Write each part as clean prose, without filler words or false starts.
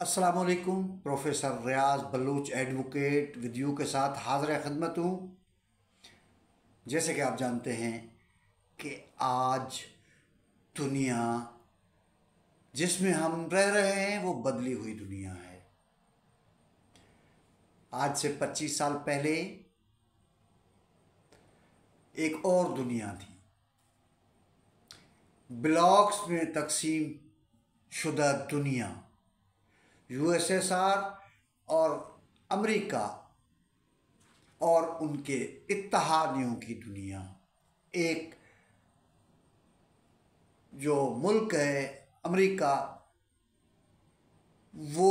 अस्सलाम वालेकुम। Professor Riyaz Baloch advocate with you के साथ हाज़िर खिदमत हूँ। जैसे कि आप जानते हैं कि आज दुनिया जिसमें हम रह रहे हैं वो बदली हुई दुनिया है। आज से 25 साल पहले एक और दुनिया थी। ब्लॉक्स में तकसीम शुदा दुनिया, यूएसएसआर और अमेरिका और उनके इत्तहादियों की दुनिया। एक जो मुल्क है अमेरिका, वो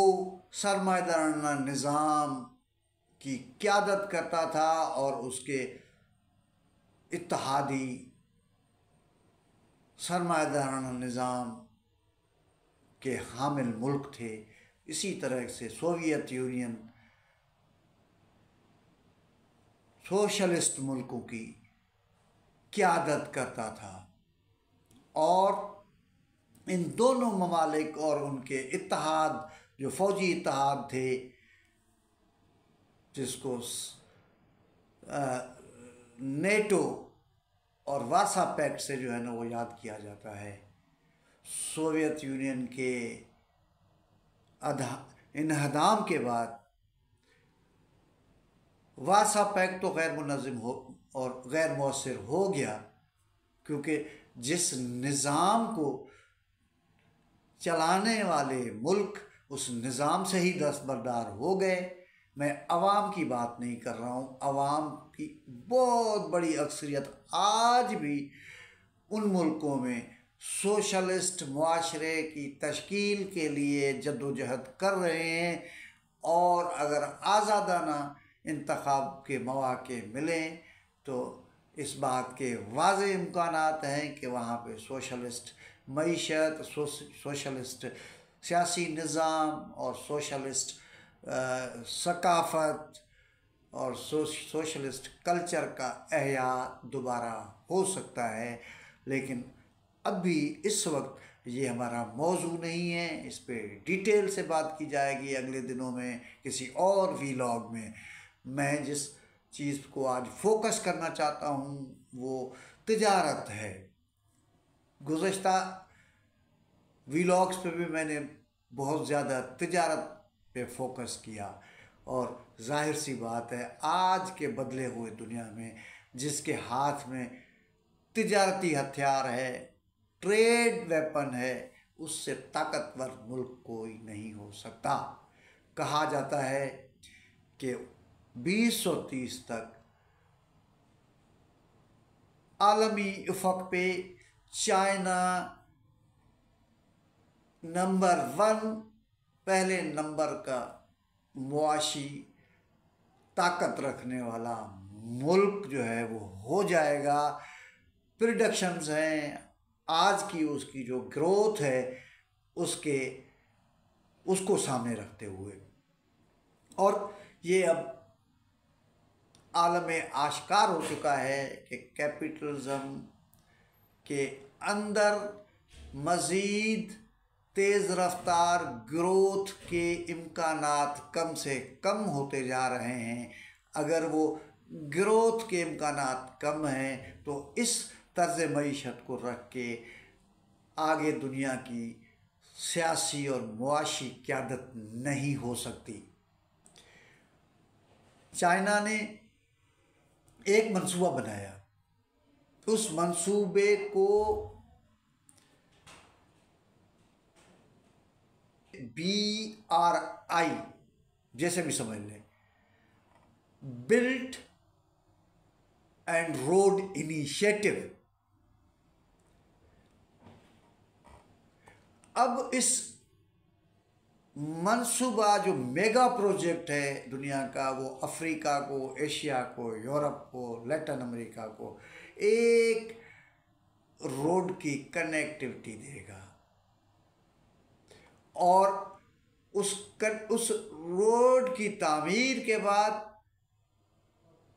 सरमायादाराना निज़ाम की क़यादत करता था और उसके इत्तहादी सरमायादाराना निज़ाम के हामिल मुल्क थे। इसी तरह से सोवियत यूनियन सोशलिस्ट मुल्कों की क़यादत करता था और इन दोनों ममालिक और उनके इत्तहाद, जो फ़ौजी इत्तहाद थे जिसको नेटो और वार्सा पैक्ट से जो है ना वो याद किया जाता है, सोवियत यूनियन के इन्हदाम के बाद वार्सा पैक्ट तो गैर मुनज़्ज़म हो और गैर मौसर हो गया, क्योंकि जिस निज़ाम को चलाने वाले मुल्क उस निज़ाम से ही दस्तबरदार हो गए। मैं अवाम की बात नहीं कर रहा हूँ। अवाम की बहुत बड़ी अक्सरियत आज भी उन मुल्कों में सोशलिस्ट मुआशरे की तश्कील के लिए जद्दोजहद कर रहे हैं और अगर आज़ादाना इंतखाब के मौके मिलें तो इस बात के वाज़े इम्कानात हैं कि वहाँ पे सोशलिस्ट मईशत, सोशलिस्ट सियासी निज़ाम और सोशलिस्ट सकाफ़त और सोशलिस्ट कल्चर का एहया दोबारा हो सकता है। लेकिन अभी इस वक्त ये हमारा मौजू नहीं है। इस पे डिटेल से बात की जाएगी अगले दिनों में किसी और वीलॉग में। मैं जिस चीज़ को आज फोकस करना चाहता हूँ वो तिजारत है। गुज़श्ता वीलॉग्स पे भी मैंने बहुत ज़्यादा तिजारत पे फोकस किया और जाहिर सी बात है आज के बदले हुए दुनिया में जिसके हाथ में तिजारती हथियार है, ट्रेड वेपन है, उससे ताकतवर मुल्क कोई नहीं हो सकता। कहा जाता है कि 2030 तक आलमी उफ़क़ पे चाइना नंबर 1, पहले नंबर का मुआशी ताकत रखने वाला मुल्क जो है वो हो जाएगा। प्रिडिक्शंस हैं आज की, उसकी जो ग्रोथ है उसको सामने रखते हुए, और ये अब आलम आश्कार हो चुका है कि कैपिटलिज्म के अंदर मज़ीद तेज़ रफ्तार ग्रोथ के इम्कानात कम से कम होते जा रहे हैं। अगर वो ग्रोथ के इम्कानात कम हैं तो इस तर्ज़ मईशत को रख के आगे दुनिया की सियासी और मुआशी क़यादत नहीं हो सकती। चाइना ने एक मंसूबा बनाया, उस मंसूबे को BRI जैसे भी समझ लें, बिल्ट एंड रोड इनिशिएटिव। अब इस मंसूबा जो मेगा प्रोजेक्ट है दुनिया का, वो अफ्रीका को, एशिया को, यूरोप को, लैटिन अमेरिका को एक रोड की कनेक्टिविटी देगा और उस रोड की तामीर के बाद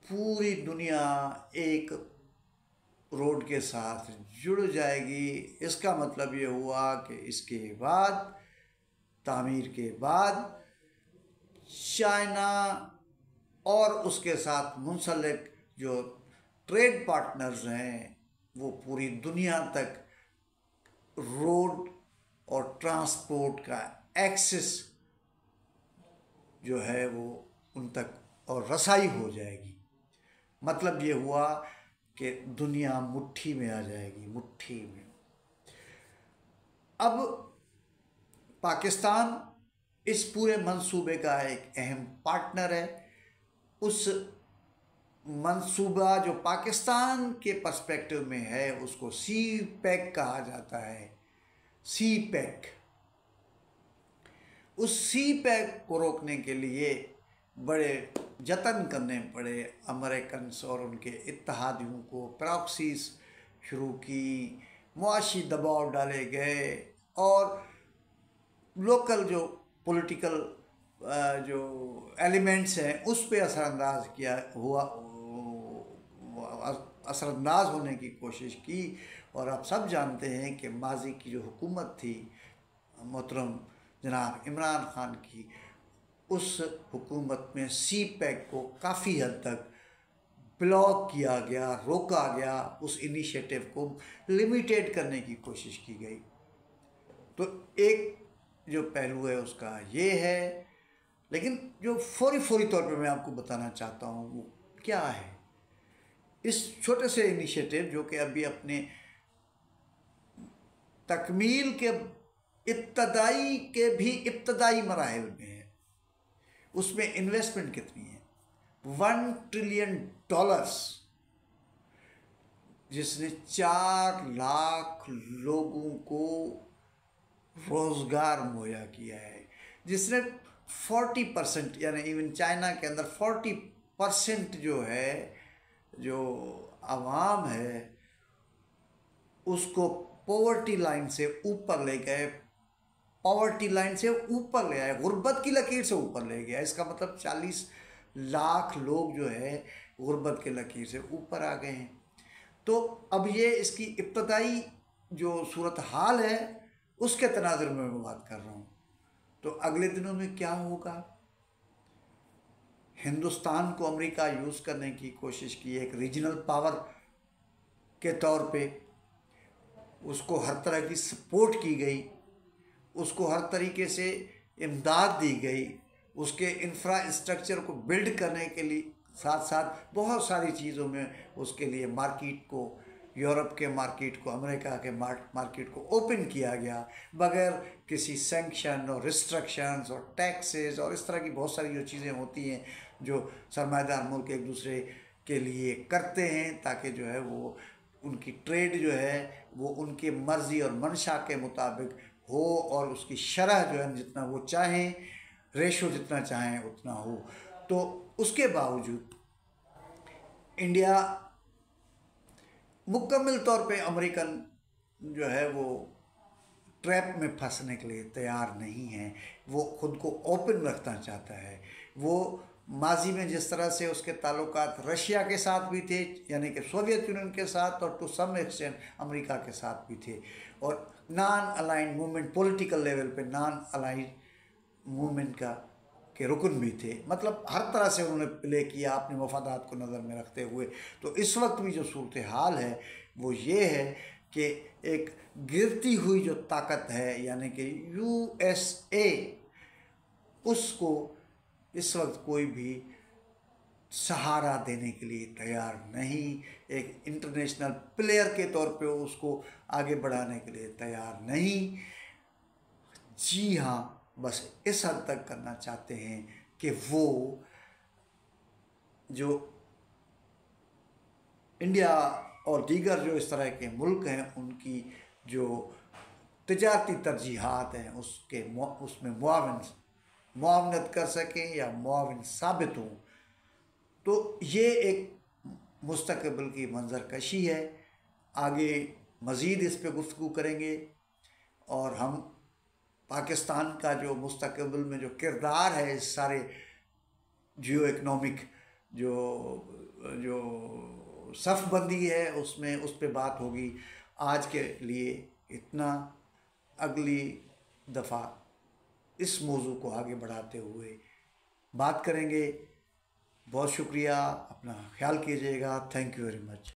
पूरी दुनिया एक रोड के साथ जुड़ जाएगी। इसका मतलब ये हुआ कि इसके बाद तामीर के बाद चाइना और उसके साथ मुंसलिक जो ट्रेड पार्टनर्स हैं वो पूरी दुनिया तक रोड और ट्रांसपोर्ट का एक्सेस जो है वो उन तक और रसाई हो जाएगी। मतलब ये हुआ कि दुनिया मुट्ठी में आ जाएगी, मुट्ठी में। अब पाकिस्तान इस पूरे मंसूबे का एक अहम पार्टनर है। उस मंसूबा जो पाकिस्तान के पर्सपेक्टिव में है उसको सी पैक कहा जाता है, सी पैक। उस सी पैक को रोकने के लिए बड़े जतन करने पड़े अमेरिकन और उनके इत्तेहादियों को, प्रॉक्सीज शुरू की, मुआशी दबाव डाले गए और लोकल जो पॉलिटिकल जो एलिमेंट्स हैं उस पर असरअंदाज किया हुआ, असरअंदाज होने की कोशिश की। और आप सब जानते हैं कि माजी की जो हुकूमत थी मोहतरम जनाब इमरान खान की, उस हुकूमत में सी पैक को काफ़ी हद तक ब्लॉक किया गया, रोका गया, उस इनिशिएटिव को लिमिटेड करने की कोशिश की गई। तो एक जो पहलू है उसका ये है, लेकिन जो फौरी तौर पे मैं आपको बताना चाहता हूँ वो क्या है। इस छोटे से इनिशिएटिव जो कि अभी अपने तकमील के इब्तदाई मराहिल में है, उसमें इन्वेस्टमेंट कितनी है? $1 ट्रिलियन, जिसने 4 लाख लोगों को रोज़गार मुहैया किया है, जिसने 40% यानी इवन चाइना के अंदर 40% जो है, जो आवाम है उसको पॉवर्टी लाइन से ऊपर ले गए, पॉवर्टी लाइन से ऊपर ले आए, गुर्बत की लकीर से ऊपर ले गया। इसका मतलब 40 लाख लोग जो है गुर्बत के लकीर से ऊपर आ गए हैं। तो अब ये इसकी इब्तदाई जो सूरत हाल है उसके तनाज़ुर में मैं बात कर रहा हूँ। तो अगले दिनों में क्या होगा? हिंदुस्तान को अमेरिका यूज़ करने की कोशिश की, एक रीजनल पावर के तौर पे उसको हर तरह की सपोर्ट की गई, उसको हर तरीके से इमदाद दी गई, उसके इंफ्रास्ट्रक्चर को बिल्ड करने के लिए साथ साथ बहुत सारी चीज़ों में उसके लिए मार्केट को, यूरोप के मार्केट को, अमेरिका के मार्केट को ओपन किया गया बगैर किसी सैंक्शन और रिस्ट्रिक्शंस और टैक्सेस और इस तरह की बहुत सारी जो चीज़ें होती हैं जो सरमाएदार मुल्क एक दूसरे के लिए करते हैं ताकि जो है वो उनकी ट्रेड जो है वो उनके मर्ज़ी और मंशा के मुताबिक हो और उसकी शरह जो है जितना वो चाहें, रेशो जितना चाहें उतना हो। तो उसके बावजूद इंडिया मुकम्मल तौर पे अमेरिकन जो है वो ट्रैप में फंसने के लिए तैयार नहीं है। वो ख़ुद को ओपन रखना चाहता है। वो माजी में जिस तरह से उसके ताल्लुकात रशिया के साथ भी थे, यानी कि सोवियत यूनियन के साथ, और टू सम एक्सटेंट अमेरिका के साथ भी थे, और non aligned movement, political level पे नॉन अलाइंड मूवमेंट के रुकन भी थे। मतलब हर तरह से उन्होंने प्ले किया अपने मफादात को नज़र में रखते हुए। तो इस वक्त भी जो सूरत हाल है वो ये है कि एक गिरती हुई जो ताकत है यानी कि USA, उसको इस वक्त कोई भी सहारा देने के लिए तैयार नहीं, एक इंटरनेशनल प्लेयर के तौर पे उसको आगे बढ़ाने के लिए तैयार नहीं। जी हाँ, बस इस हद तक करना चाहते हैं कि वो जो इंडिया और दीगर जो इस तरह के मुल्क हैं उनकी जो तिजारती तरजीहात हैं उसमें मुआवनत कर सकें या मुआविन साबित हों। तो ये एक मुस्तकबिल की मंजर कशी है। आगे मज़ीद इस पर गुफ्तगू करेंगे और हम पाकिस्तान का जो मुस्तकबिल में जो किरदार है इस सारे जियो इकनॉमिक जो सफ़बंदी है उसमें उस पर बात होगी। आज के लिए इतना, अगली दफ़ा इस मौजू को आगे बढ़ाते हुए बात करेंगे। बहुत शुक्रिया, अपना ख्याल कीजिएगा। Thank you very much.